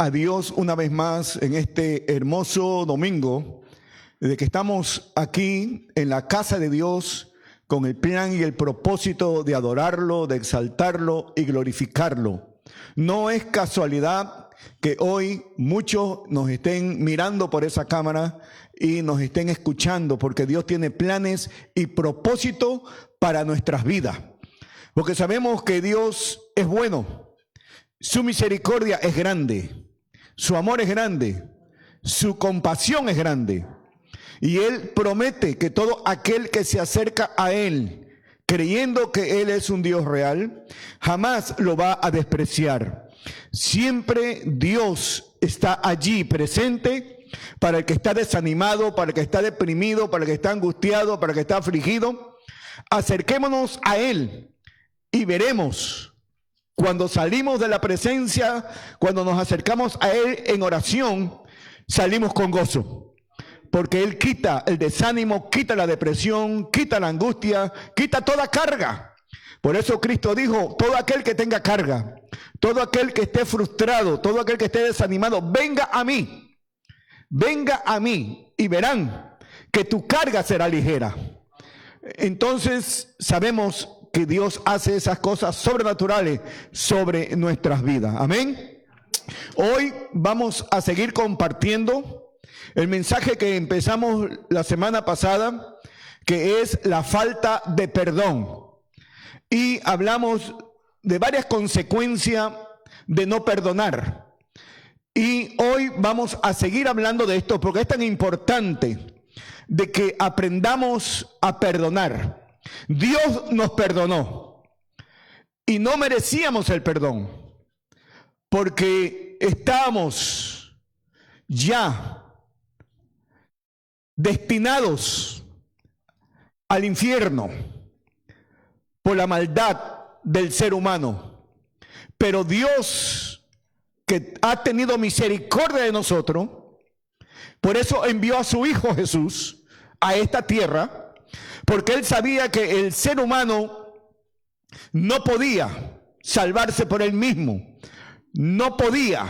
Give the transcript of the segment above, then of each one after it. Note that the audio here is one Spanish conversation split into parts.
a Dios una vez más en este hermoso domingo, de que estamos aquí en la casa de Dios con el plan y el propósito de adorarlo, de exaltarlo y glorificarlo. No es casualidad que hoy muchos nos estén mirando por esa cámara y nos estén escuchando, porque Dios tiene planes y propósito para nuestras vidas. Porque sabemos que Dios es bueno, su misericordia es grande, su amor es grande, su compasión es grande. Y Él promete que todo aquel que se acerca a Él, creyendo que Él es un Dios real, jamás lo va a despreciar. Siempre Dios está allí presente para el que está desanimado, para el que está deprimido, para el que está angustiado, para el que está afligido. Acerquémonos a Él y veremos. Cuando salimos de la presencia, cuando nos acercamos a Él en oración, salimos con gozo. Porque Él quita el desánimo, quita la depresión, quita la angustia, quita toda carga. Por eso Cristo dijo, todo aquel que tenga carga, todo aquel que esté frustrado, todo aquel que esté desanimado, venga a mí y verán que tu carga será ligera. Entonces sabemos que Dios hace esas cosas sobrenaturales sobre nuestras vidas. Amén. Hoy vamos a seguir compartiendo el mensaje que empezamos la semana pasada, que es la falta de perdón. Y hablamos de varias consecuencias de no perdonar. Y hoy vamos a seguir hablando de esto porque es tan importante de que aprendamos a perdonar. Dios nos perdonó y no merecíamos el perdón porque estábamos ya destinados al infierno por la maldad del ser humano. Pero Dios, que ha tenido misericordia de nosotros, por eso envió a su Hijo Jesús a esta tierra, porque Él sabía que el ser humano no podía salvarse por él mismo, no podía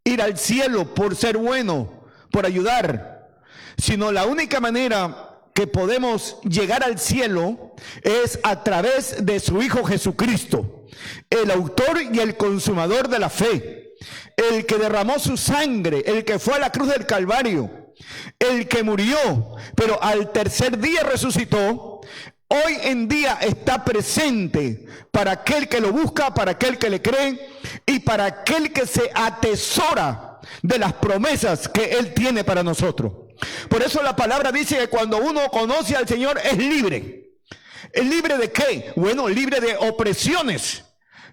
ir al cielo por ser bueno, por ayudar, sino la única manera que podemos llegar al cielo es a través de su Hijo Jesucristo, el autor y el consumador de la fe, el que derramó su sangre, el que fue a la cruz del Calvario, el que murió, pero al tercer día resucitó. Hoy en día está presente para aquel que lo busca, para aquel que le cree y para aquel que se atesora de las promesas que Él tiene para nosotros. Por eso la palabra dice que cuando uno conoce al Señor es libre. ¿Es libre de qué? Bueno, libre de opresiones,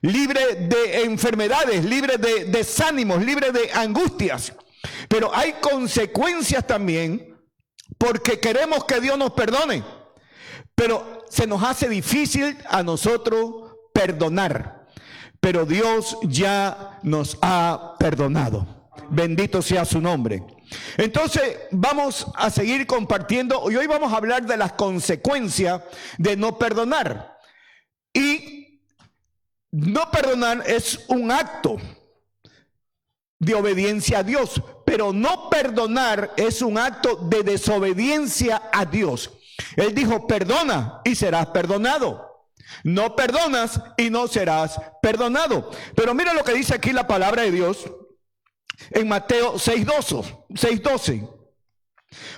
libre de enfermedades, libre de desánimos, libre de angustias. Pero hay consecuencias también porque queremos que Dios nos perdone, pero se nos hace difícil a nosotros perdonar. Pero Dios ya nos ha perdonado. Bendito sea su nombre. Entonces vamos a seguir compartiendo y hoy vamos a hablar de las consecuencias de no perdonar. Y no perdonar es un acto de obediencia a Dios, pero no perdonar es un acto de desobediencia a Dios. Él dijo, perdona y serás perdonado. No perdonas y no serás perdonado. Pero mira lo que dice aquí la palabra de Dios en Mateo 6:12.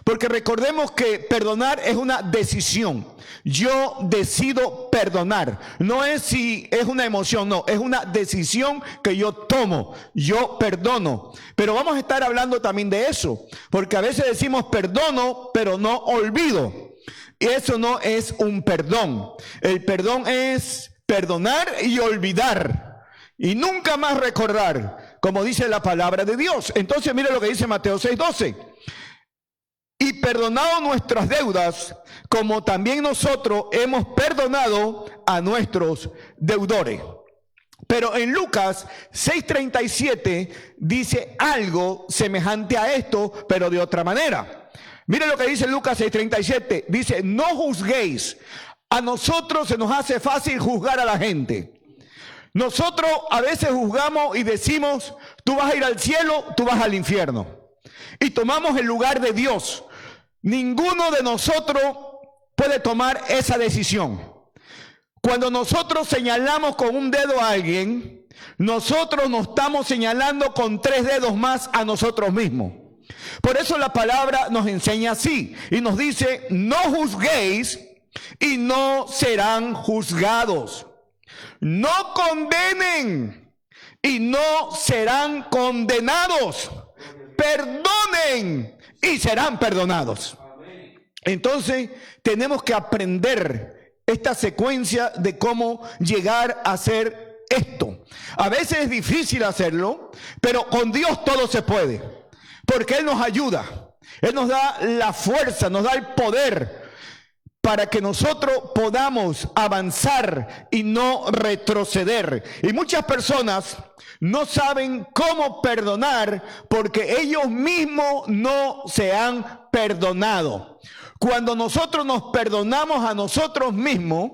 Porque recordemos que perdonar es una decisión. Yo decido perdonar. No es si es una emoción, no. Es una decisión que yo tomo. Yo perdono. Pero vamos a estar hablando también de eso. Porque a veces decimos perdono, pero no olvido. Y eso no es un perdón. El perdón es perdonar y olvidar. Y nunca más recordar, como dice la palabra de Dios. Entonces mire lo que dice Mateo 6:12. Y perdonado nuestras deudas, como también nosotros hemos perdonado a nuestros deudores. Pero en Lucas 6:37 dice algo semejante a esto, pero de otra manera. Mire lo que dice Lucas 6:37. Dice, no juzguéis. A nosotros se nos hace fácil juzgar a la gente. Nosotros a veces juzgamos y decimos, Tú vas a ir al cielo, tú vas al infierno. Y tomamos el lugar de Dios. Ninguno de nosotros puede tomar esa decisión. Cuando nosotros señalamos con un dedo a alguien, nosotros nos estamos señalando con 3 dedos más a nosotros mismos. Por eso la palabra nos enseña así y nos dice: no juzguéis y no serán juzgados. No condenen y no serán condenados. Perdonen y serán perdonados. Entonces tenemos que aprender esta secuencia de cómo llegar a hacer esto. A veces es difícil hacerlo, pero con Dios todo se puede, porque Él nos ayuda, Él nos da la fuerza, nos da el poder para que nosotros podamos avanzar y no retroceder. Y muchas personas no saben cómo perdonar porque ellos mismos no se han perdonado. Cuando nosotros nos perdonamos a nosotros mismos,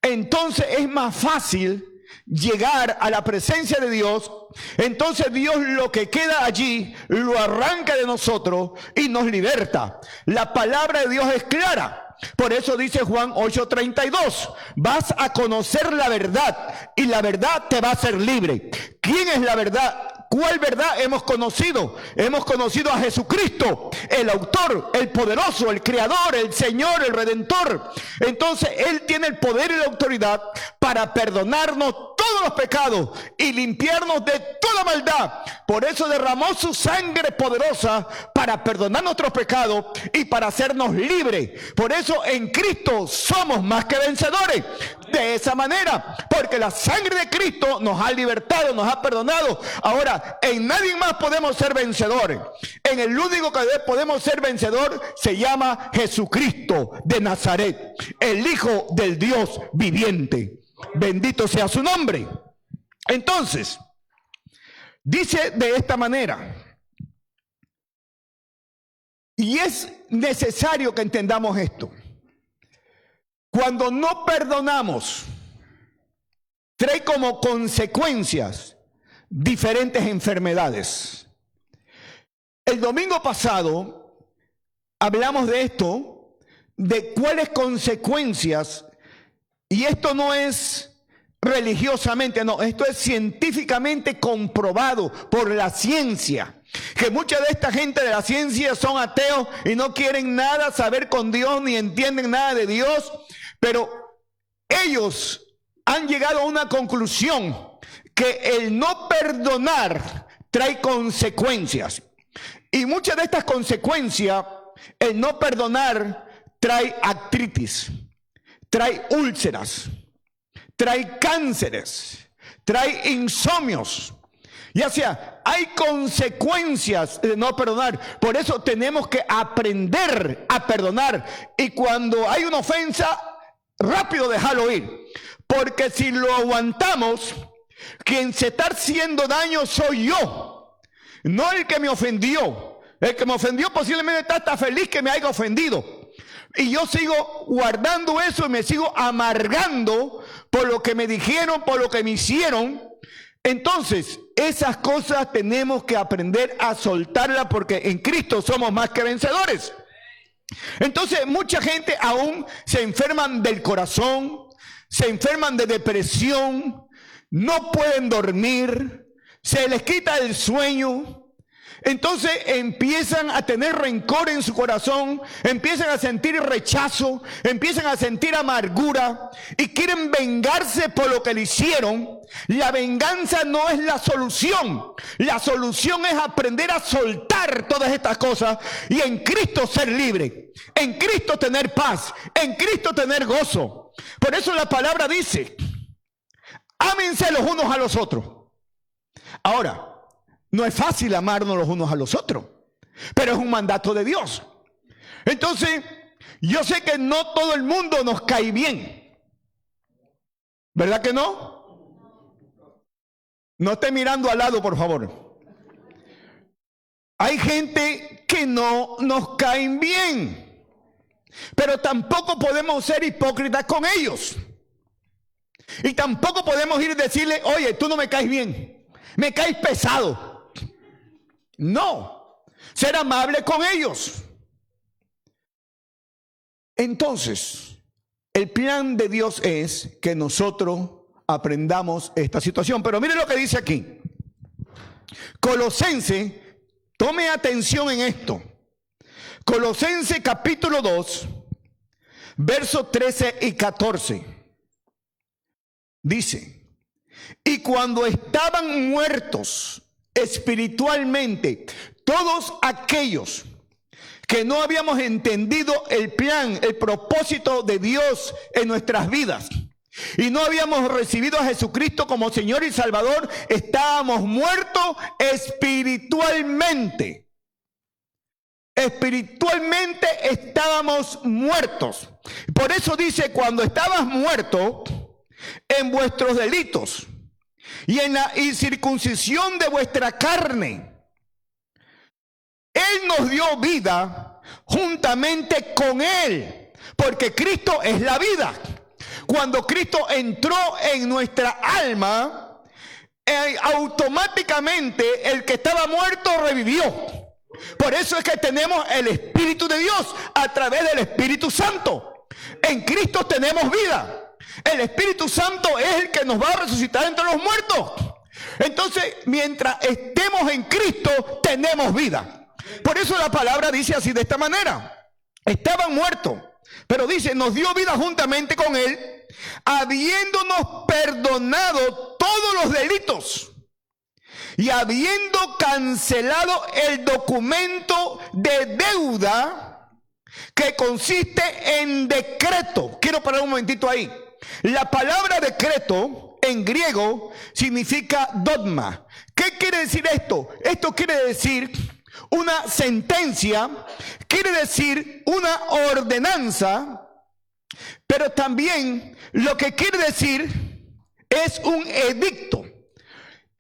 entonces es más fácil llegar a la presencia de Dios. Entonces Dios lo que queda allí lo arranca de nosotros y nos liberta. La palabra de Dios es clara. Por eso dice Juan 8:32, vas a conocer la verdad y la verdad te va a hacer libre. ¿Quién es la verdad? ¿Cuál verdad hemos conocido? Hemos conocido a Jesucristo, el autor, el poderoso, el creador, el Señor, el Redentor. Entonces Él tiene el poder y la autoridad para perdonarnos todos los pecados y limpiarnos de toda maldad. Por eso derramó su sangre poderosa para perdonar nuestros pecados y para hacernos libres. Por eso en Cristo somos más que vencedores. De esa manera, porque la sangre de Cristo nos ha libertado, nos ha perdonado. Ahora, en nadie más podemos ser vencedores. En el único que podemos ser vencedor se llama Jesucristo de Nazaret, el Hijo del Dios viviente. Bendito sea su nombre. Entonces, dice de esta manera, y es necesario que entendamos esto. Cuando no perdonamos, trae como consecuencias diferentes enfermedades. El domingo pasado hablamos de esto, de cuáles consecuencias, y esto no es religiosamente, no, esto es científicamente comprobado por la ciencia. Que mucha de esta gente de la ciencia son ateos y no quieren nada saber con Dios ni entienden nada de Dios, pero ellos han llegado a una conclusión que el no perdonar trae consecuencias. Y muchas de estas consecuencias, el no perdonar trae artritis, trae úlceras, trae cánceres, trae insomnios. Ya sea, hay consecuencias de no perdonar. Por eso tenemos que aprender a perdonar. Y cuando hay una ofensa, rápido dejarlo ir. Porque si lo aguantamos, quien se está haciendo daño soy yo, no el que me ofendió. El que me ofendió posiblemente está feliz que me haya ofendido. Y yo sigo guardando eso y me sigo amargando por lo que me dijeron, por lo que me hicieron. Entonces, esas cosas tenemos que aprender a soltarlas porque en Cristo somos más que vencedores. Entonces, mucha gente aún se enferman del corazón, se enferman de depresión, no pueden dormir, se les quita el sueño. Entonces empiezan a tener rencor en su corazón, empiezan a sentir rechazo, empiezan a sentir amargura y quieren vengarse por lo que le hicieron. La venganza no es la solución. La solución es aprender a soltar todas estas cosas y en Cristo ser libre, en Cristo tener paz, en Cristo tener gozo. Por eso la palabra dice, ámense los unos a los otros. Ahora, no es fácil amarnos los unos a los otros, pero es un mandato de Dios. Entonces, yo sé que no todo el mundo nos cae bien. ¿Verdad que no? No esté mirando al lado, por favor. Hay gente que no nos caen bien, pero tampoco podemos ser hipócritas con ellos. Y tampoco podemos ir y decirle, oye, tú no me caes bien, me caes pesado. No, ser amable con ellos. Entonces, el plan de Dios es que nosotros aprendamos esta situación. Pero mire lo que dice aquí. Colosenses, tome atención en esto. Colosenses capítulo 2, versos 13 y 14. Dice, y cuando estaban muertos espiritualmente, todos aquellos que no habíamos entendido el plan, el propósito de Dios en nuestras vidas, y no habíamos recibido a Jesucristo como Señor y Salvador, estábamos muertos espiritualmente. Espiritualmente estábamos muertos. Por eso dice, cuando estabas muerto en vuestros delitos y en la incircuncisión de vuestra carne, Él nos dio vida juntamente con Él, porque Cristo es la vida. Cuando Cristo entró en nuestra alma, automáticamente el que estaba muerto revivió. Por eso es que tenemos el Espíritu de Dios a través del Espíritu Santo. En Cristo tenemos vida. El Espíritu Santo es el que nos va a resucitar entre los muertos. Entonces, mientras estemos en Cristo, tenemos vida. Por eso la palabra dice así, de esta manera. Estaban muertos, pero dice, nos dio vida juntamente con Él, habiéndonos perdonado todos los delitos y habiendo cancelado el documento de deuda que consiste en decreto. Quiero parar un momentito ahí. La palabra decreto en griego significa dogma. ¿Qué quiere decir esto? Esto quiere decir una sentencia, quiere decir una ordenanza, pero también lo que quiere decir es un edicto.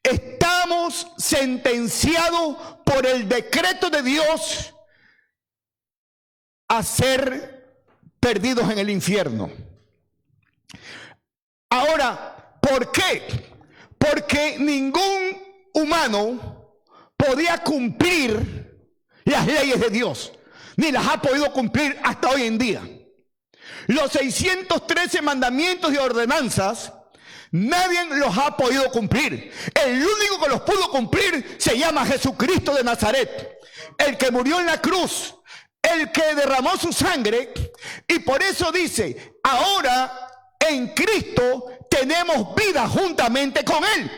Estamos sentenciados por el decreto de Dios a ser perdidos en el infierno. Ahora, ¿por qué? Porque ningún humano podía cumplir las leyes de Dios, ni las ha podido cumplir hasta hoy en día. Los 613 mandamientos y ordenanzas, nadie los ha podido cumplir. El único que los pudo cumplir se llama Jesucristo de Nazaret, el que murió en la cruz, el que derramó su sangre, y por eso dice, ahora en Cristo tenemos vida juntamente con Él,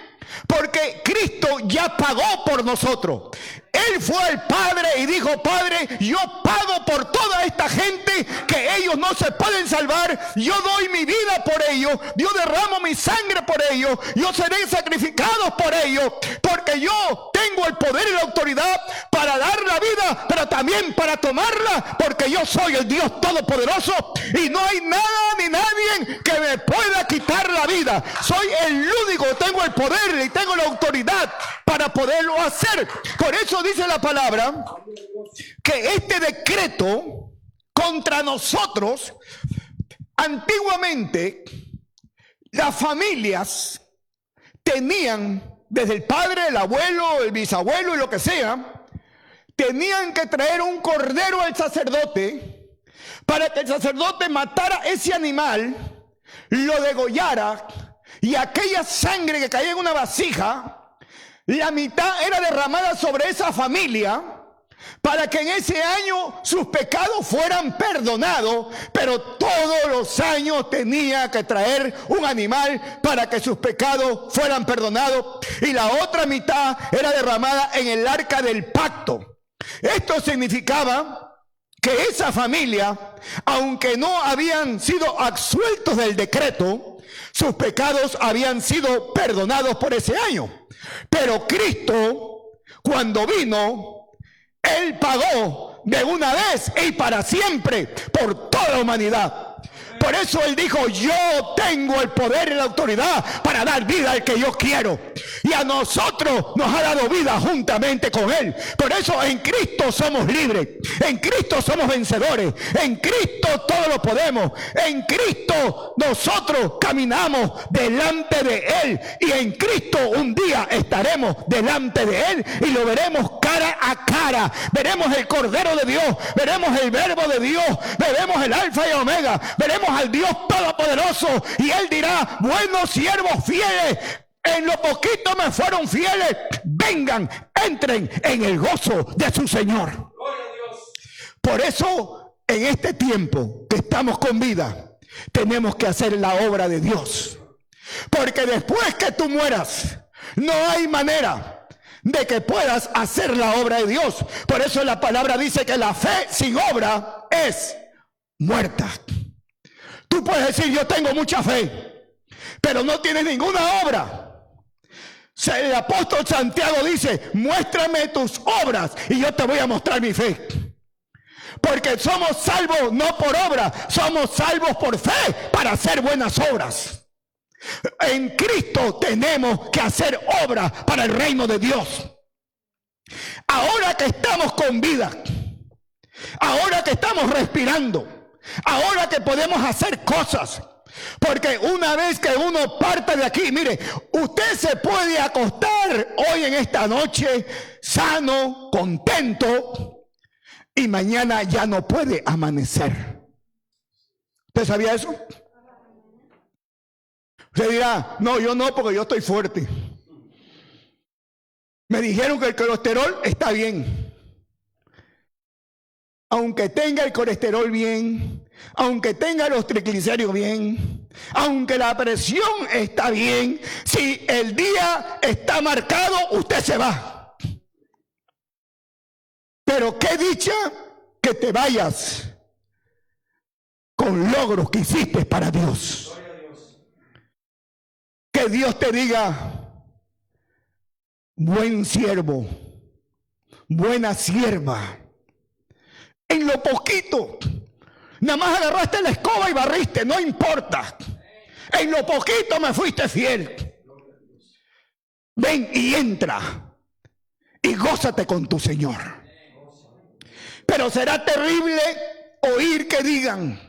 porque Cristo ya pagó por nosotros. Él fue al Padre y dijo, Padre, yo pago por toda esta gente que ellos no se pueden salvar. Yo doy mi vida por ellos. Yo derramo mi sangre por ellos. Yo seré sacrificado por ellos. Porque yo tengo el poder y la autoridad para dar la vida, pero también para tomarla. Porque yo soy el Dios Todopoderoso. Y no hay nada ni nadie que me pueda quitar la vida. Soy el único que tengo el poder y tengo la autoridad para poderlo hacer. Por eso dice la palabra que este decreto contra nosotros, antiguamente las familias tenían, desde el padre, el abuelo, el bisabuelo y lo que sea, tenían que traer un cordero al sacerdote para que el sacerdote matara ese animal, lo degollara, y aquella sangre que caía en una vasija, la mitad era derramada sobre esa familia para que en ese año sus pecados fueran perdonados, pero todos los años tenía que traer un animal para que sus pecados fueran perdonados, y la otra mitad era derramada en el arca del pacto. Esto significaba que esa familia, aunque no habían sido absueltos del decreto, sus pecados habían sido perdonados por ese año. Pero Cristo, cuando vino, Él pagó de una vez y para siempre por toda la humanidad. Por eso Él dijo, yo tengo el poder y la autoridad para dar vida al que yo quiero. Y a nosotros nos ha dado vida juntamente con Él. Por eso en Cristo somos libres. En Cristo somos vencedores. En Cristo todo lo podemos. En Cristo nosotros caminamos delante de Él. Y en Cristo un día estaremos delante de Él y lo veremos cara a cara. Veremos el Cordero de Dios. Veremos el Verbo de Dios. Veremos el Alfa y Omega. Veremos al Dios Todopoderoso. Y Él dirá, buenos siervos fieles, en lo poquito me fueron fieles, vengan, entren en el gozo de su Señor. Por eso, en este tiempo que estamos con vida, tenemos que hacer la obra de Dios. Porque después que tú mueras, no hay manera de que puedas hacer la obra de Dios. Por eso la palabra dice que la fe sin obra es muerta. Tú puedes decir, yo tengo mucha fe, pero no tienes ninguna obra. El apóstol Santiago dice, muéstrame tus obras y yo te voy a mostrar mi fe. Porque somos salvos no por obra, somos salvos por fe para hacer buenas obras. En Cristo tenemos que hacer obras para el reino de Dios. Ahora que estamos con vida, ahora que estamos respirando, ahora que podemos hacer cosas, porque una vez que uno parte de aquí, mire, usted se puede acostar hoy en esta noche sano, contento, y mañana ya no puede amanecer. ¿Usted sabía eso? Usted dirá, no, yo no, porque yo estoy fuerte. Me dijeron que el colesterol está bien. Aunque tenga el colesterol bien, aunque tenga los triglicéridos bien, aunque la presión está bien, si el día está marcado, usted se va. Pero qué dicha que te vayas con logros que hiciste para Dios. Que Dios te diga, buen siervo, buena sierva. En lo poquito, nada más agarraste la escoba y barriste, no importa. En lo poquito me fuiste fiel. Ven y entra y gózate con tu Señor. Pero será terrible oír que digan,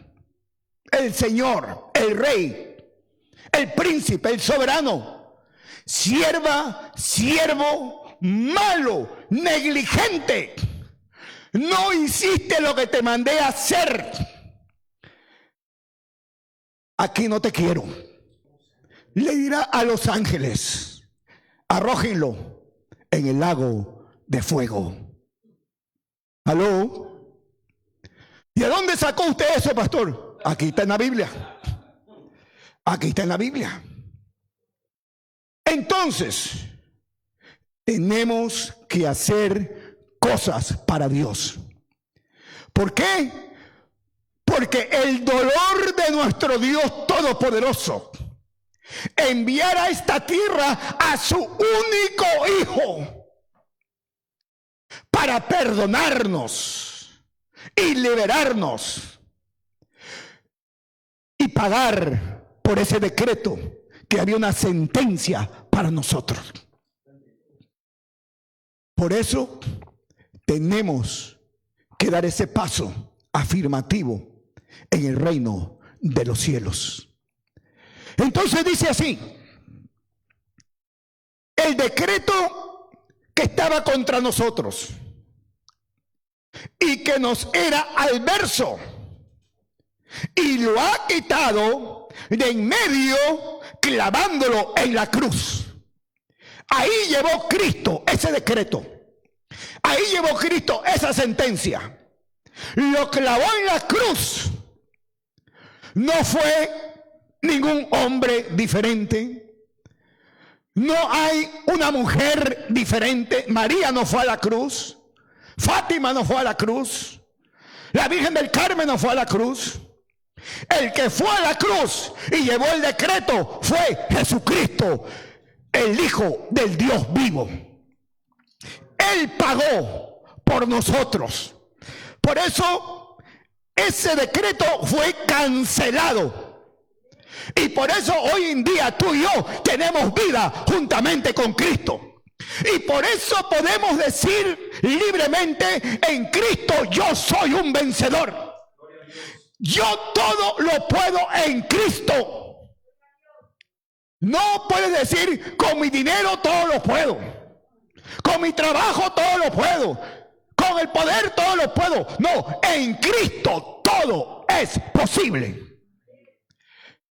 el Señor, el Rey, el Príncipe, el Soberano, sierva, siervo, malo, negligente. No hiciste lo que te mandé a hacer. Aquí no te quiero. Le dirá a los ángeles, arrójenlo en el lago de fuego. ¿Aló? ¿Y a dónde sacó usted eso, pastor? Aquí está en la Biblia. Aquí está en la Biblia. Entonces, tenemos que hacer cosas para Dios. ¿Por qué? Porque el dolor de nuestro Dios Todopoderoso enviar a esta tierra a su único Hijo para perdonarnos y liberarnos y pagar por ese decreto que había una sentencia para nosotros. Por eso tenemos que dar ese paso afirmativo en el reino de los cielos. Entonces dice así, el decreto que estaba contra nosotros y que nos era adverso, y lo ha quitado de en medio clavándolo en la cruz. Ahí llevó Cristo ese decreto. Ahí llevó Cristo esa sentencia. Lo clavó en la cruz. No fue ningún hombre diferente. No hay una mujer diferente. María no fue a la cruz. Fátima no fue a la cruz. La Virgen del Carmen no fue a la cruz. El que fue a la cruz y llevó el decreto fue Jesucristo, el Hijo del Dios vivo. Él pagó por nosotros. Por eso ese decreto fue cancelado. Y por eso hoy en día tú y yo tenemos vida juntamente con Cristo. Y por eso podemos decir libremente: en Cristo yo soy un vencedor. Yo todo lo puedo en Cristo. No puedes decir: con mi dinero todo lo puedo, con mi trabajo todo lo puedo, con el poder todo lo puedo. No, en Cristo todo es posible.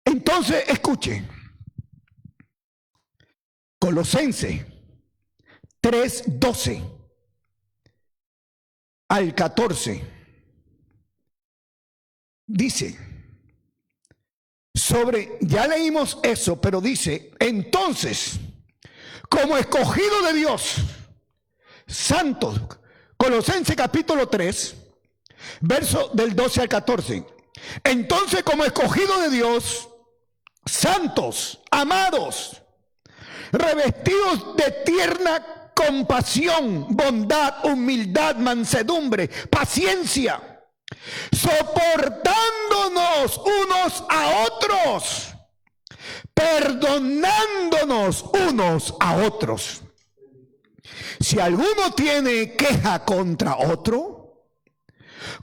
Entonces, escuche, Colosenses 3:12 al 14 dice ya leímos eso, pero dice: entonces, como escogido de Dios, santos. Colosenses capítulo 3, verso del 12 al 14. Entonces, como escogido de Dios, santos, amados, revestidos de tierna compasión, bondad, humildad, mansedumbre, paciencia, soportándonos unos a otros, perdonándonos unos a otros. Si alguno tiene queja contra otro,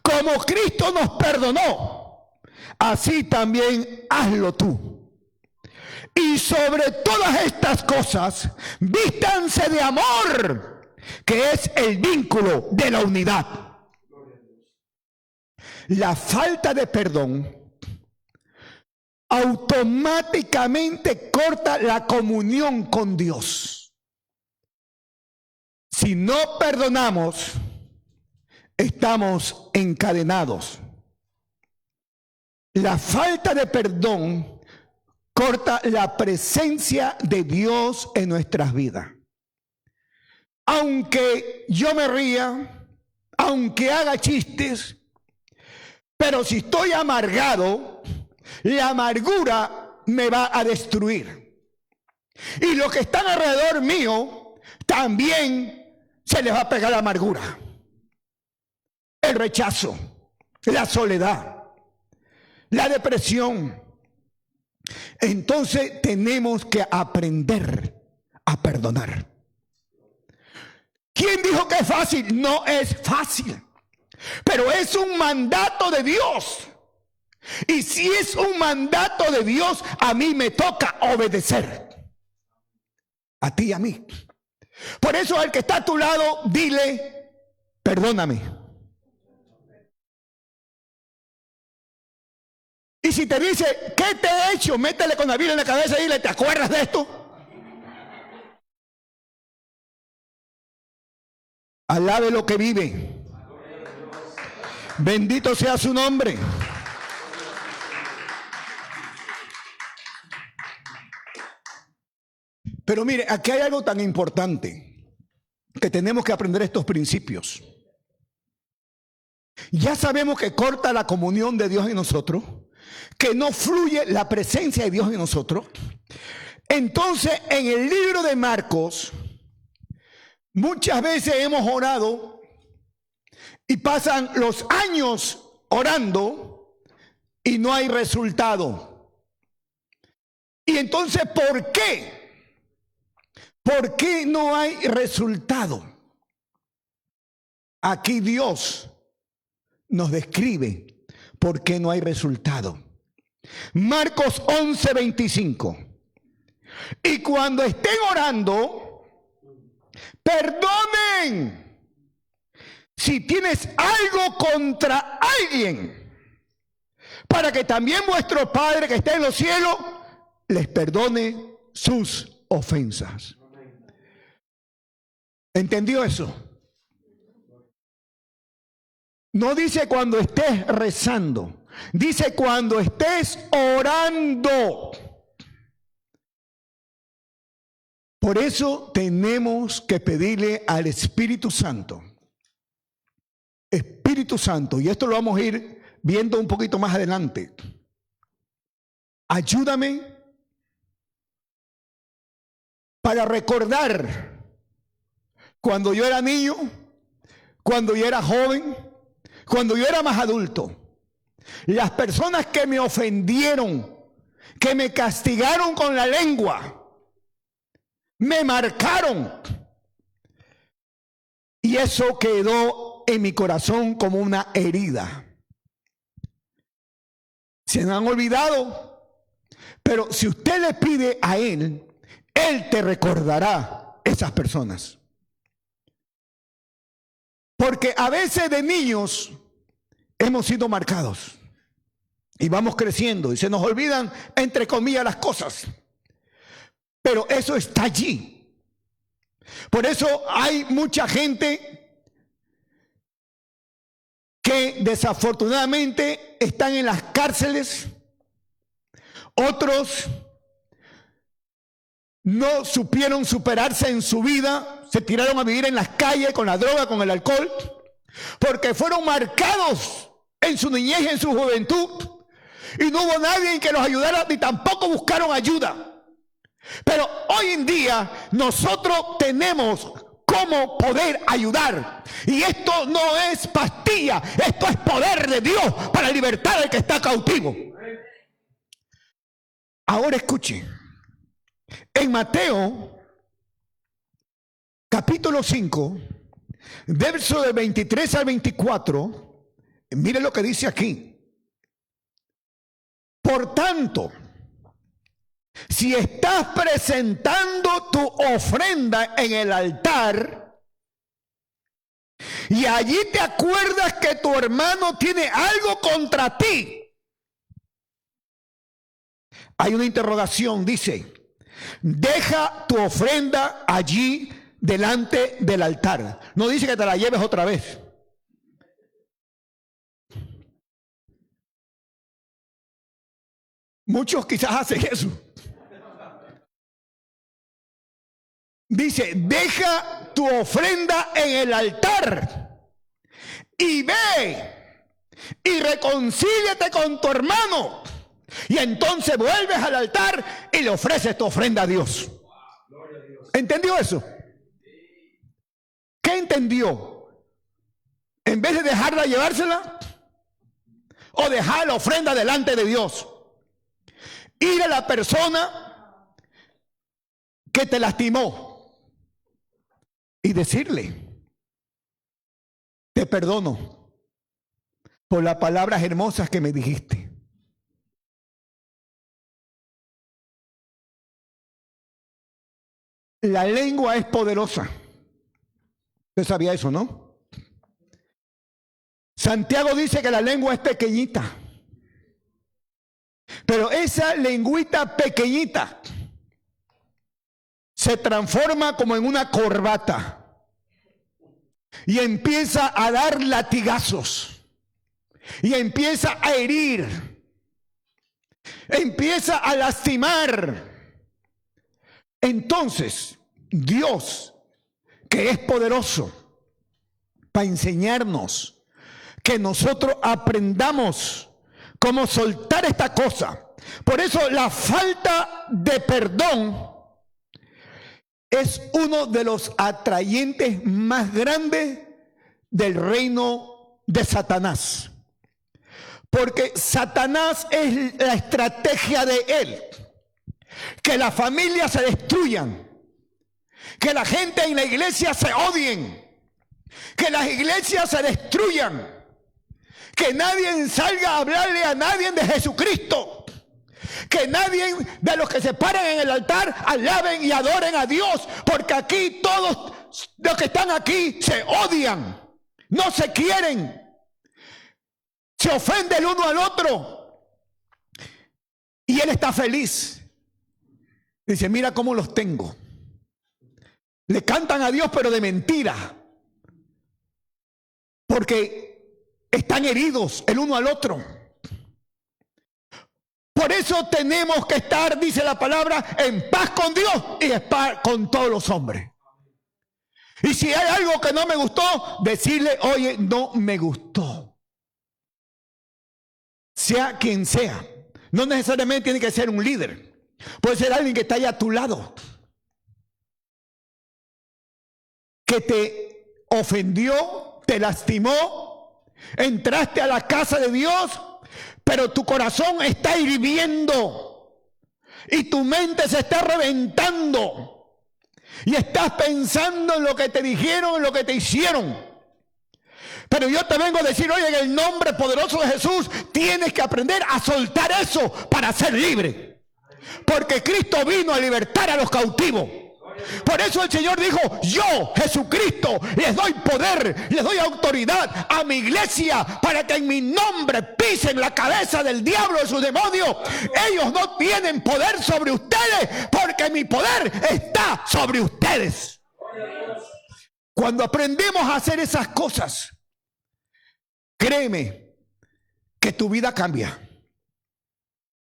como Cristo nos perdonó, así también hazlo tú. Y sobre todas estas cosas, vístanse de amor, que es el vínculo de la unidad. La falta de perdón automáticamente corta la comunión con Dios. Si no perdonamos, estamos encadenados. La falta de perdón corta la presencia de Dios en nuestras vidas. Aunque yo me ría, aunque haga chistes, pero si estoy amargado, la amargura me va a destruir. Y los que están alrededor mío también se les va a pegar la amargura, el rechazo, la soledad, la depresión. Entonces tenemos que aprender a perdonar. ¿Quién dijo que es fácil? No es fácil, pero es un mandato de Dios. Y si es un mandato de Dios, a mí me toca obedecer. A ti y a mí. Por eso al que está a tu lado, dile: perdóname. Y si te dice: ¿qué te he hecho? Métele con la Biblia en la cabeza y dile: ¿te acuerdas de esto? Alabe lo que vive. Bendito sea su nombre. Pero mire, aquí hay algo tan importante, que tenemos que aprender estos principios. Ya sabemos que corta la comunión de Dios en nosotros, que no fluye la presencia de Dios en nosotros. Entonces, en el libro de Marcos, muchas veces hemos orado y pasan los años orando y no hay resultado. Y entonces, ¿por qué? ¿Por qué no hay resultado? Aquí Dios nos describe por qué no hay resultado. Marcos 11:25. Y cuando estén orando, perdonen si tienes algo contra alguien, para que también vuestro Padre que está en los cielos les perdone sus ofensas. ¿Entendió eso? No dice cuando estés rezando, dice cuando estés orando. Por eso tenemos que pedirle al Espíritu Santo. Espíritu Santo, y esto lo vamos a ir viendo un poquito más adelante. Ayúdame para recordar cuando yo era niño, cuando yo era joven, cuando yo era más adulto. las personas que me ofendieron, que me castigaron con la lengua, me marcaron. Y eso quedó en mi corazón como una herida. Se me han olvidado, pero si usted le pide a Él, Él te recordará esas personas. Porque a veces de niños hemos sido marcados y vamos creciendo y se nos olvidan, entre comillas, las cosas. Pero eso está allí. Por eso hay mucha gente que desafortunadamente están en las cárceles. Otros no supieron superarse en su vida, se tiraron a vivir en las calles con la droga, con el alcohol, porque fueron marcados en su niñez y en su juventud, y no hubo nadie que los ayudara, ni tampoco buscaron ayuda. Pero hoy en día nosotros tenemos cómo poder ayudar, y esto no es pastilla, esto es poder de Dios para libertar al que está cautivo. Ahora escuche. En Mateo, capítulo 5, verso del 23 al 24, mire lo que dice aquí. Por tanto, si estás presentando tu ofrenda en el altar y allí te acuerdas que tu hermano tiene algo contra ti, hay una interrogación, dice: deja tu ofrenda allí delante del altar. No dice que te la lleves otra vez. Muchos quizás hacen eso. Dice: deja tu ofrenda en el altar y ve y reconcíliate con tu hermano. Y entonces vuelves al altar y le ofreces tu ofrenda a Dios. ¿Entendió eso? ¿Qué entendió? En vez de dejarla llevársela, o dejar la ofrenda delante de Dios, ir a la persona que te lastimó y decirle: te perdono por las palabras hermosas que me dijiste. La lengua es poderosa. Usted sabía eso, ¿no? Santiago dice que la lengua es pequeñita. Pero esa lengüita pequeñita se transforma como en una corbata y empieza a dar latigazos y empieza a herir, empieza a lastimar. Entonces, Dios, que es poderoso para enseñarnos, que nosotros aprendamos cómo soltar esta cosa. Por eso la falta de perdón es uno de los atrayentes más grandes del reino de Satanás. Porque Satanás es la estrategia de él. Que las familias se destruyan, que la gente en la iglesia se odien, que las iglesias se destruyan, que nadie salga a hablarle a nadie de Jesucristo, que nadie de los que se paren en el altar alaben y adoren a Dios, porque aquí todos los que están aquí se odian, no se quieren, se ofende el uno al otro, y él está feliz. Dice: mira cómo los tengo. Le cantan a Dios, pero de mentira. Porque están heridos el uno al otro. Por eso tenemos que estar, dice la palabra, en paz con Dios y en paz con todos los hombres. Y si hay algo que no me gustó, decirle: oye, no me gustó. Sea quien sea. No necesariamente tiene que ser un líder. Puede ser alguien que está ahí a tu lado, que te ofendió, te lastimó, entraste a la casa de Dios pero tu corazón está hirviendo y tu mente se está reventando y estás pensando en lo que te dijeron, en lo que te hicieron. Pero yo te vengo a decir hoy, en el nombre poderoso de Jesús, tienes que aprender a soltar eso para ser libre, porque Cristo vino a libertar a los cautivos. Por eso el Señor dijo: yo, Jesucristo, les doy poder, les doy autoridad a mi iglesia para que en mi nombre pisen la cabeza del diablo y sus demonios. Ellos no tienen poder sobre ustedes, porque mi poder está sobre ustedes. Cuando aprendemos a hacer esas cosas, créeme que tu vida cambia.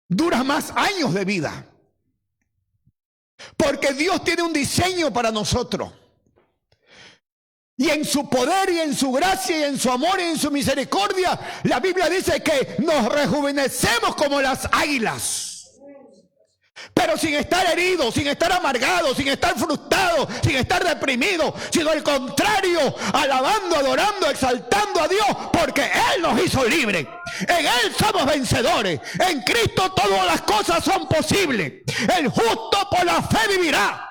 Duras más años de vida. Porque Dios tiene un diseño para nosotros. Y en su poder y en su gracia y en su amor y en su misericordia, la Biblia dice que nos rejuvenecemos como las águilas. Pero sin estar heridos, sin estar amargados, sin estar frustrados, sin estar deprimidos, sino al contrario, alabando, adorando, exaltando a Dios, porque Él nos hizo libres. En Él somos vencedores. En Cristo todas las cosas son posibles. El justo por la fe vivirá.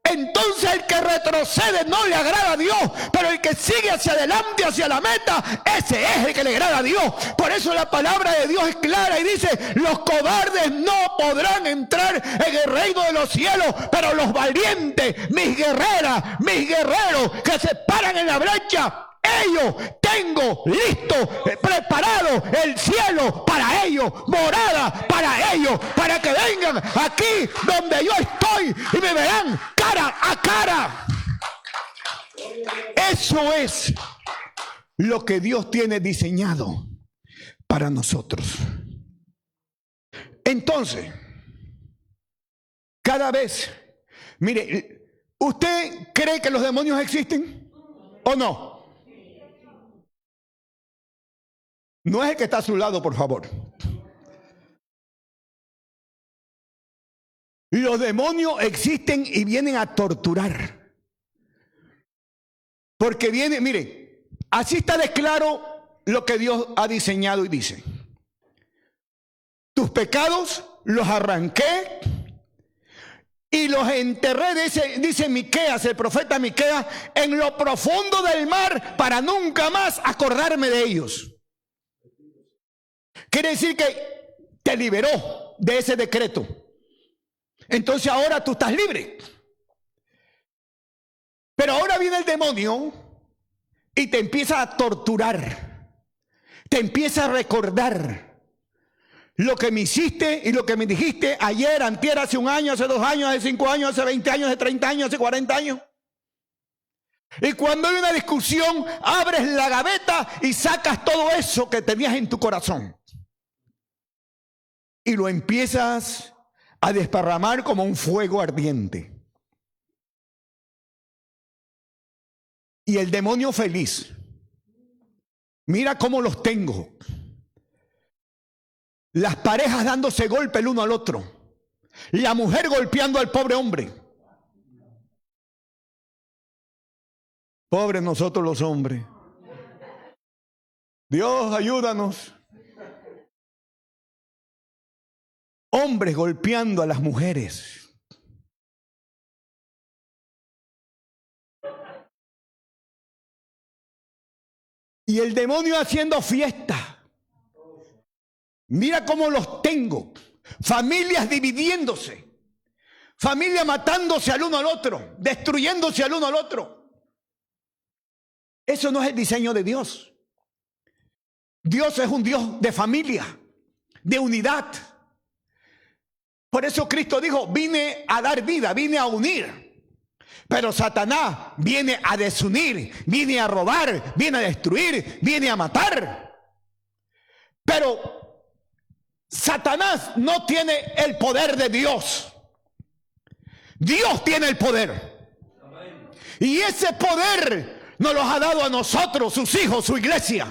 Entonces el que retrocede no le agrada a Dios, pero el que sigue hacia adelante, hacia la meta, ese es el que le agrada a Dios. Por eso la palabra de Dios es clara y dice: los cobardes no podrán entrar en el reino de los cielos, pero los valientes, mis guerreras, mis guerreros que se paran en la brecha, ellos tengo listo, preparado el cielo para ellos, morada para ellos, para que vengan aquí donde yo estoy y me verán cara a cara. Eso es lo que Dios tiene diseñado para nosotros. Entonces, cada vez, mire, ¿usted cree que los demonios existen o no? No es el que está a su lado, por favor. Los demonios existen y vienen a torturar. Porque viene, mire, así está de claro lo que Dios ha diseñado y dice: tus pecados los arranqué y los enterré, dice Miqueas, el profeta Miqueas, en lo profundo del mar, para nunca más acordarme de ellos. Quiere decir que te liberó de ese decreto. Entonces ahora tú estás libre. Pero ahora viene el demonio y te empieza a torturar. Te empieza a recordar lo que me hiciste y lo que me dijiste ayer, antier, hace un año, hace 2 años, hace 5 años, hace 20 años, hace 30 años, hace 40 años. Y cuando hay una discusión, abres la gaveta y sacas todo eso que tenías en tu corazón. Y lo empiezas a desparramar como un fuego ardiente. Y el demonio feliz. Mira cómo los tengo. Las parejas dándose golpe el uno al otro. La mujer golpeando al pobre hombre. Pobres nosotros los hombres. Dios, ayúdanos. Hombres golpeando a las mujeres. Y el demonio haciendo fiesta. Mira cómo los tengo. Familias dividiéndose. Familias matándose al uno al otro. Destruyéndose al uno al otro. Eso no es el diseño de Dios. Dios es un Dios de familia, de unidad. Por eso Cristo dijo: vine a dar vida, vine a unir. Pero Satanás viene a desunir, viene a robar, viene a destruir, viene a matar. Pero Satanás no tiene el poder de Dios. Dios tiene el poder. Y ese poder nos lo ha dado a nosotros, sus hijos, su iglesia,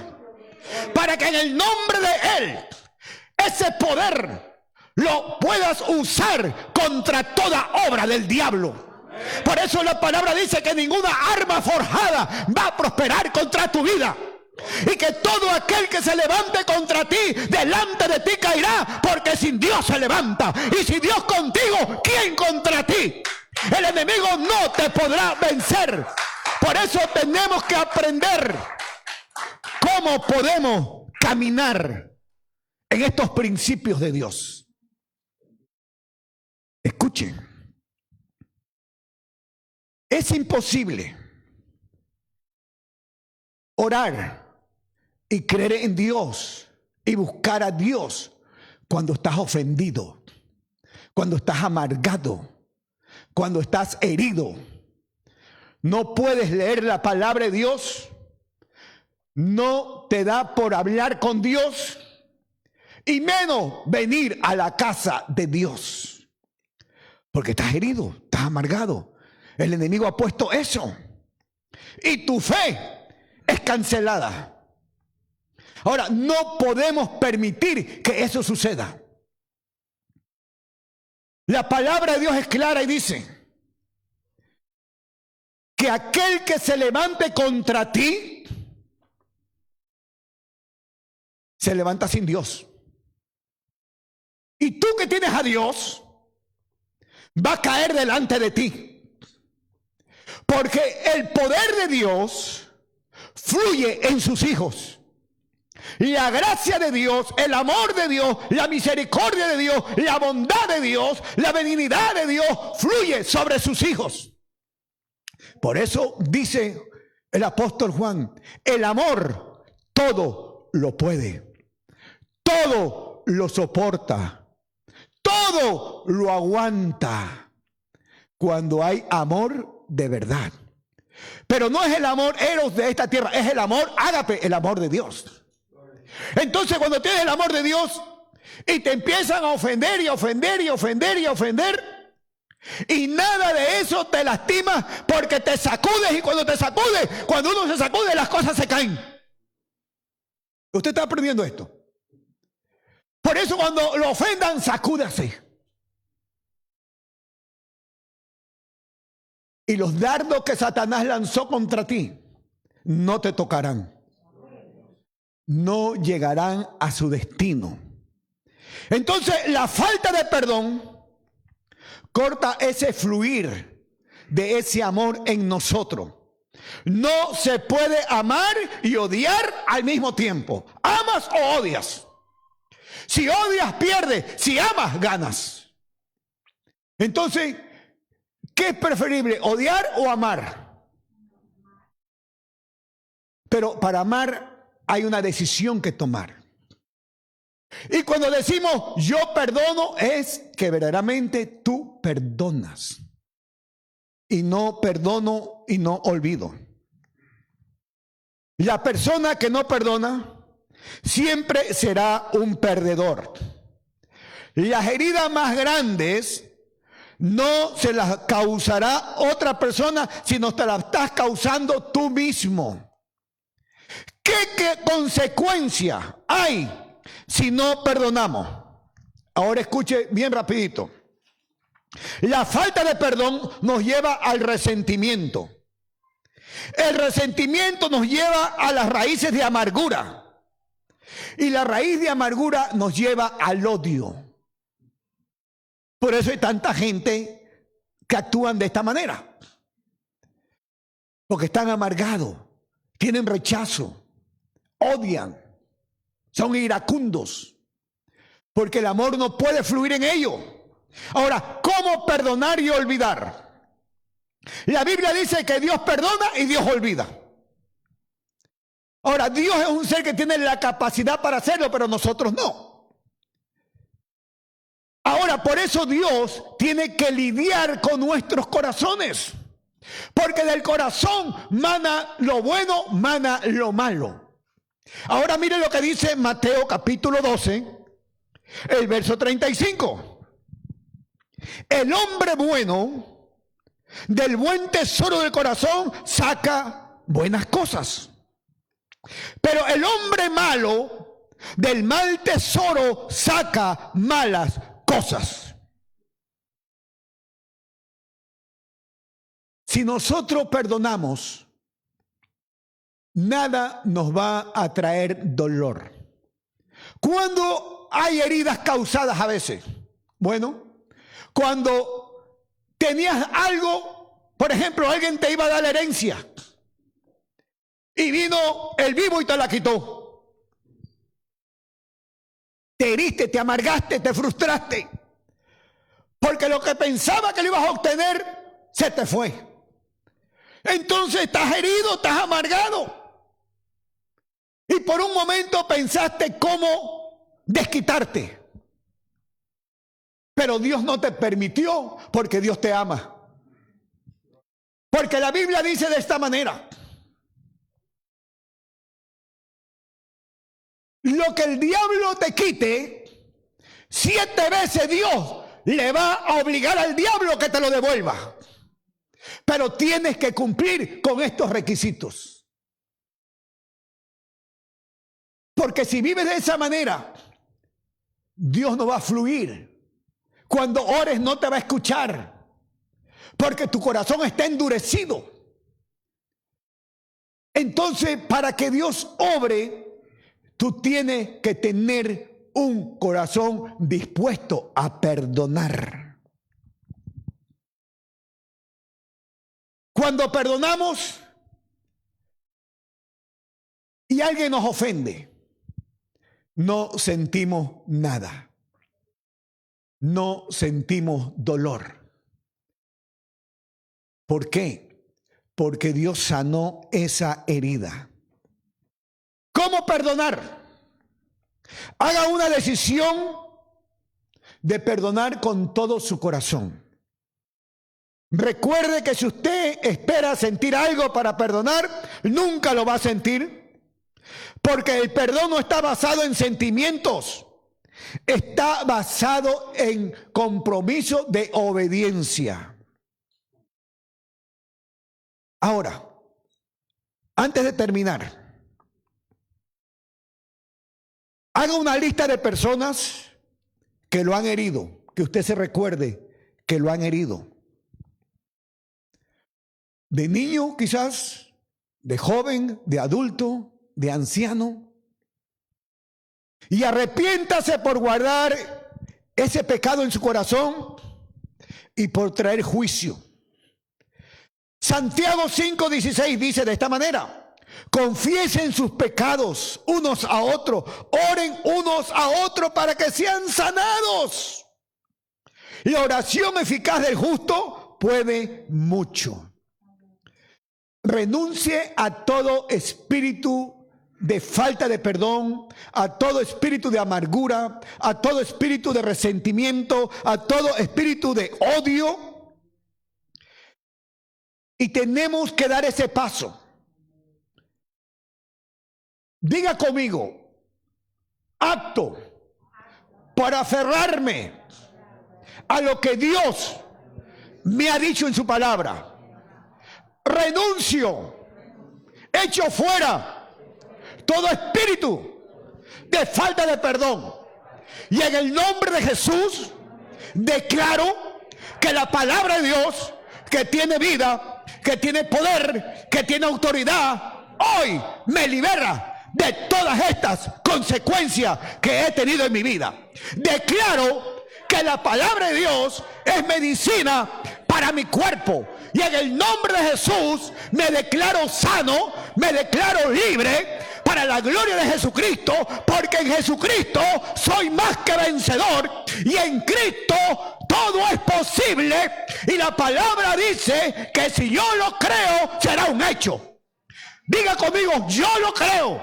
para que en el nombre de Él, ese poder lo puedas usar contra toda obra del diablo. Por eso la palabra dice que ninguna arma forjada va a prosperar contra tu vida. y que todo aquel que se levante contra ti, delante de ti caerá, porque sin Dios se levanta, y si Dios contigo, ¿quién contra ti? El enemigo no te podrá vencer. Por eso tenemos que aprender cómo podemos caminar en estos principios de Dios. Escuchen, es imposible orar y creer en Dios y buscar a Dios cuando estás ofendido, cuando estás amargado, cuando estás herido. No puedes leer la palabra de Dios, no te da por hablar con Dios y menos venir a la casa de Dios, porque estás herido, estás amargado. El enemigo ha puesto eso y tu fe es cancelada. Ahora, no podemos permitir que eso suceda. La palabra de Dios es clara y dice que aquel que se levante contra ti se levanta sin Dios. Y tú que tienes a Dios va a caer delante de ti, porque el poder de Dios fluye en sus hijos. La gracia de Dios, el amor de Dios, la misericordia de Dios, la bondad de Dios, la benignidad de Dios fluye sobre sus hijos. Por eso dice el apóstol Juan, el amor todo lo puede, todo lo soporta, todo lo aguanta, cuando hay amor de verdad. Pero no es el amor eros de esta tierra, es el amor ágape, el amor de Dios. Entonces, cuando tienes el amor de Dios y te empiezan a ofender y a ofender y a ofender y a ofender, y nada de eso te lastima, porque te sacudes, y cuando te sacudes, cuando uno se sacude, las cosas se caen. Usted está aprendiendo esto. Por eso, cuando lo ofendan, sacúdase. Y los dardos que Satanás lanzó contra ti no te tocarán. No llegarán a su destino. Entonces, la falta de perdón corta ese fluir de ese amor en nosotros. No se puede amar y odiar al mismo tiempo. ¿Amas o odias? Si odias, pierdes. Si amas, ganas. Entonces, ¿qué es preferible, odiar o amar? Pero para amar hay una decisión que tomar. Y cuando decimos yo perdono, es que verdaderamente tú perdonas. Y no perdono y no olvido. La persona que no perdona siempre será un perdedor. Las heridas más grandes no se las causará otra persona, sino te las estás causando tú mismo. ¿Qué consecuencia hay si no perdonamos? Ahora escuche bien rapidito. La falta de perdón nos lleva al resentimiento. El resentimiento nos lleva a las raíces de amargura. Y la raíz de amargura nos lleva al odio. Por eso hay tanta gente que actúan de esta manera. Porque están amargados, tienen rechazo, odian, son iracundos, porque el amor no puede fluir en ellos. Ahora, ¿cómo perdonar y olvidar? La Biblia dice que Dios perdona y Dios olvida. Ahora, Dios es un ser que tiene la capacidad para hacerlo, pero nosotros no. Ahora, por eso Dios tiene que lidiar con nuestros corazones, porque del corazón mana lo bueno, mana lo malo. Ahora mire lo que dice Mateo capítulo 12, el verso 35. El hombre bueno del buen tesoro del corazón saca buenas cosas, pero el hombre malo del mal tesoro saca malas cosas. Si nosotros perdonamos, nada nos va a traer dolor. ¿Cuándo hay heridas causadas a veces? Bueno, cuando tenías algo, por ejemplo, alguien te iba a dar la herencia y vino el vivo y te la quitó. Te heriste, te amargaste, te frustraste, porque lo que pensaba que lo ibas a obtener se te fue. Entonces estás herido, estás amargado. Y por un momento pensaste cómo desquitarte. Pero Dios no te permitió, porque Dios te ama. Porque la Biblia dice de esta manera: lo que el diablo te quite, 7 veces Dios le va a obligar al diablo que te lo devuelva. Pero tienes que cumplir con estos requisitos. Porque si vives de esa manera, Dios no va a fluir. Cuando ores no te va a escuchar, porque tu corazón está endurecido. Entonces, para que Dios obre, tú tienes que tener un corazón dispuesto a perdonar. Cuando perdonamos y alguien nos ofende, no sentimos nada. No sentimos dolor. ¿Por qué? Porque Dios sanó esa herida. ¿Cómo perdonar? Haga una decisión de perdonar con todo su corazón. Recuerde que si usted espera sentir algo para perdonar, nunca lo va a sentir. Porque el perdón no está basado en sentimientos, está basado en compromiso de obediencia. Ahora, antes de terminar, haga una lista de personas que lo han herido, que usted se recuerde que lo han herido. De niño quizás, de joven, de adulto, de anciano, y arrepiéntase por guardar ese pecado en su corazón y por traer juicio. Santiago 5:16 dice de esta manera: confiesen sus pecados unos a otros, oren unos a otros para que sean sanados. La oración eficaz del justo puede mucho. Renuncie a todo espíritu de falta de perdón, a todo espíritu de amargura, a todo espíritu de resentimiento, a todo espíritu de odio. Y tenemos que dar ese paso. Diga conmigo: acto para aferrarme a lo que Dios me ha dicho en su palabra. Renuncio, echo fuera todo espíritu de falta de perdón. Y en el nombre de Jesús declaro que la palabra de Dios, que tiene vida, que tiene poder, que tiene autoridad, hoy me libera de todas estas consecuencias que he tenido en mi vida. Declaro que la palabra de Dios es medicina para mi cuerpo. Y en el nombre de Jesús me declaro sano, me declaro libre para la gloria de Jesucristo, porque en Jesucristo soy más que vencedor y en Cristo todo es posible. Y la palabra dice que si yo lo creo, será un hecho. Diga conmigo: yo lo creo,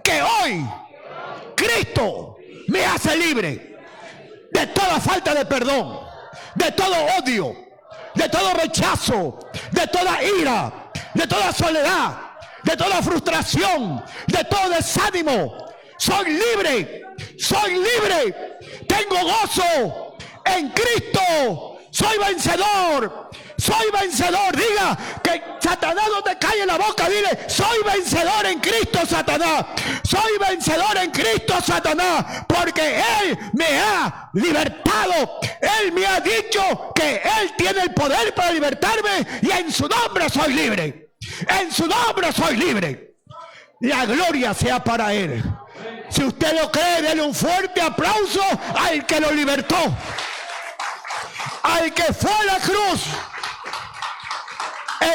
que hoy Cristo me hace libre de toda falta de perdón, de todo odio, de todo rechazo, de toda ira, de toda soledad, de toda frustración, de todo desánimo. Soy libre, tengo gozo en Cristo, soy vencedor. Diga que Satanás no te calle la boca, dile: soy vencedor en Cristo, Satanás. Soy vencedor en Cristo, Satanás, porque Él me ha libertado. Él me ha dicho que Él tiene el poder para libertarme y en su nombre soy libre. En su nombre soy libre. La gloria sea para Él. Si usted lo cree, déle un fuerte aplauso al que lo libertó, al que fue a la cruz,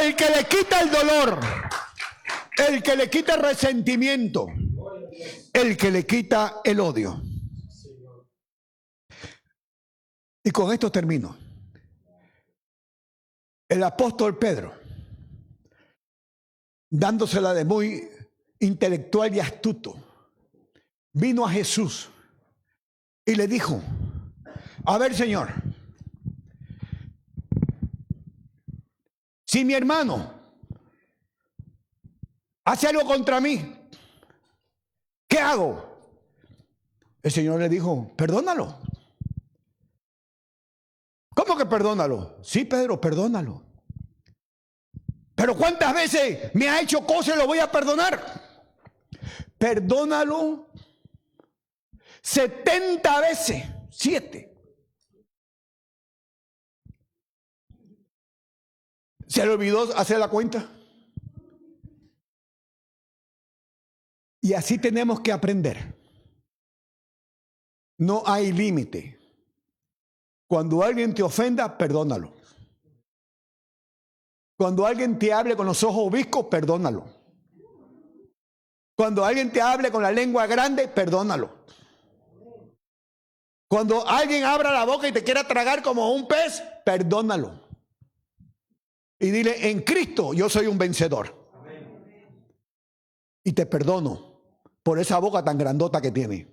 el que le quita el dolor, el que le quita el resentimiento, el que le quita el odio. Y con esto termino. El apóstol Pedro, dándosela de muy intelectual y astuto, vino a Jesús y le dijo: a ver, Señor, si mi hermano hace algo contra mí, ¿qué hago? El Señor le dijo: perdónalo. ¿Cómo que perdónalo? Sí, Pedro, perdónalo. Pero ¿cuántas veces me ha hecho cosas y lo voy a perdonar? Perdónalo 70 veces, 7. ¿Se le olvidó hacer la cuenta? Y así tenemos que aprender. No hay límite. Cuando alguien te ofenda, perdónalo. Cuando alguien te hable con los ojos viscos, perdónalo. Cuando alguien te hable con la lengua grande, perdónalo. Cuando alguien abra la boca y te quiera tragar como un pez, perdónalo. Y dile: en Cristo yo soy un vencedor. Y te perdono por esa boca tan grandota que tiene,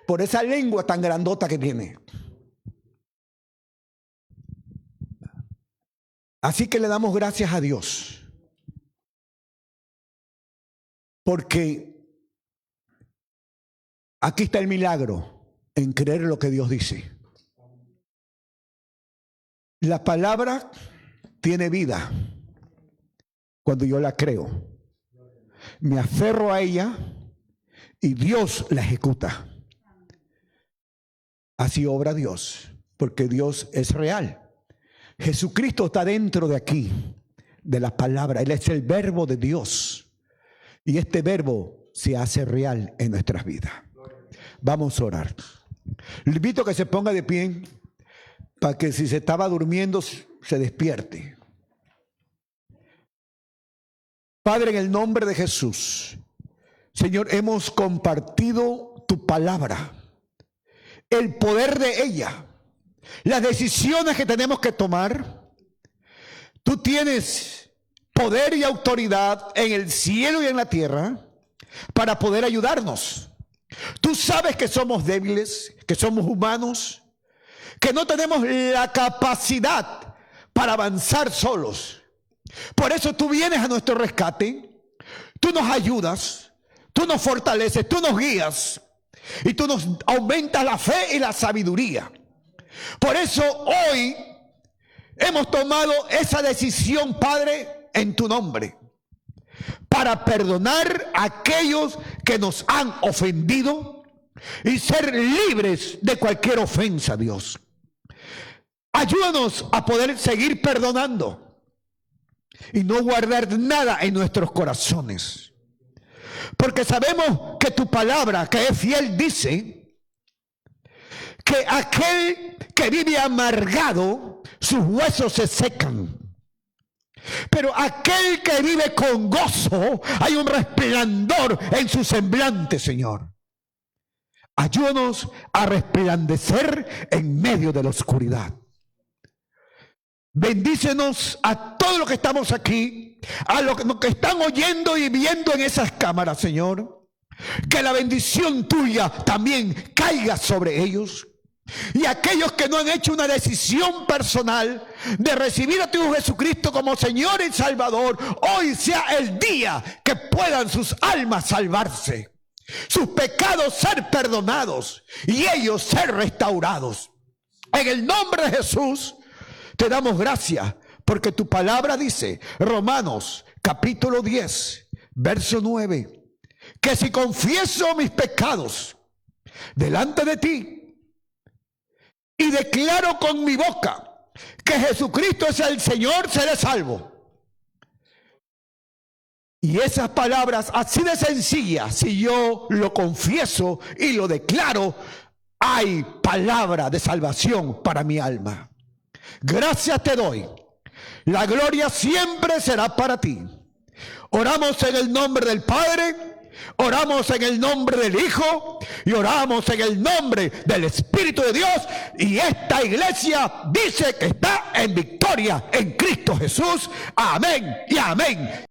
por esa lengua tan grandota que tiene. Así que le damos gracias a Dios, porque aquí está el milagro en creer lo que Dios dice. La palabra tiene vida cuando yo la creo. Me aferro a ella y Dios la ejecuta. Así obra Dios, porque Dios es real. Jesucristo está dentro de aquí, de la palabra. Él es el verbo de Dios. Y este verbo se hace real en nuestras vidas. Vamos a orar. Le invito a que se ponga de pie para que si se estaba durmiendo se despierte. Padre, en el nombre de Jesús, Señor, hemos compartido tu palabra, el poder de ella, las decisiones que tenemos que tomar. Tú tienes poder y autoridad en el cielo y en la tierra para poder ayudarnos. Tú sabes que somos débiles, que somos humanos, que no tenemos la capacidad para avanzar solos. Por eso tú vienes a nuestro rescate, tú nos ayudas, tú nos fortaleces, tú nos guías y tú nos aumentas la fe y la sabiduría. Por eso hoy hemos tomado esa decisión, Padre, en tu nombre, para perdonar a aquellos que nos han ofendido y ser libres de cualquier ofensa, Dios. Ayúdanos a poder seguir perdonando y no guardar nada en nuestros corazones, porque sabemos que tu palabra, que es fiel, dice que aquel que vive amargado, sus huesos se secan. Pero aquel que vive con gozo, hay un resplandor en su semblante, Señor. Ayúdanos a resplandecer en medio de la oscuridad. Bendícenos a todos los que estamos aquí, a los que están oyendo y viendo en esas cámaras, Señor. Que la bendición tuya también caiga sobre ellos. Y aquellos que no han hecho una decisión personal de recibir a tu Hijo Jesucristo como Señor y Salvador, hoy sea el día que puedan sus almas salvarse, sus pecados ser perdonados y ellos ser restaurados. En el nombre de Jesús te damos gracias, porque tu palabra dice, Romanos capítulo 10, verso 9, que si confieso mis pecados delante de ti y declaro con mi boca que Jesucristo es el Señor, seré salvo. Y esas palabras así de sencillas, si yo lo confieso y lo declaro, hay palabra de salvación para mi alma. Gracias te doy. La gloria siempre será para ti. Oramos en el nombre del Padre, oramos en el nombre del Hijo y oramos en el nombre del Espíritu de Dios. Y esta iglesia dice que está en victoria en Cristo Jesús. Amén y amén.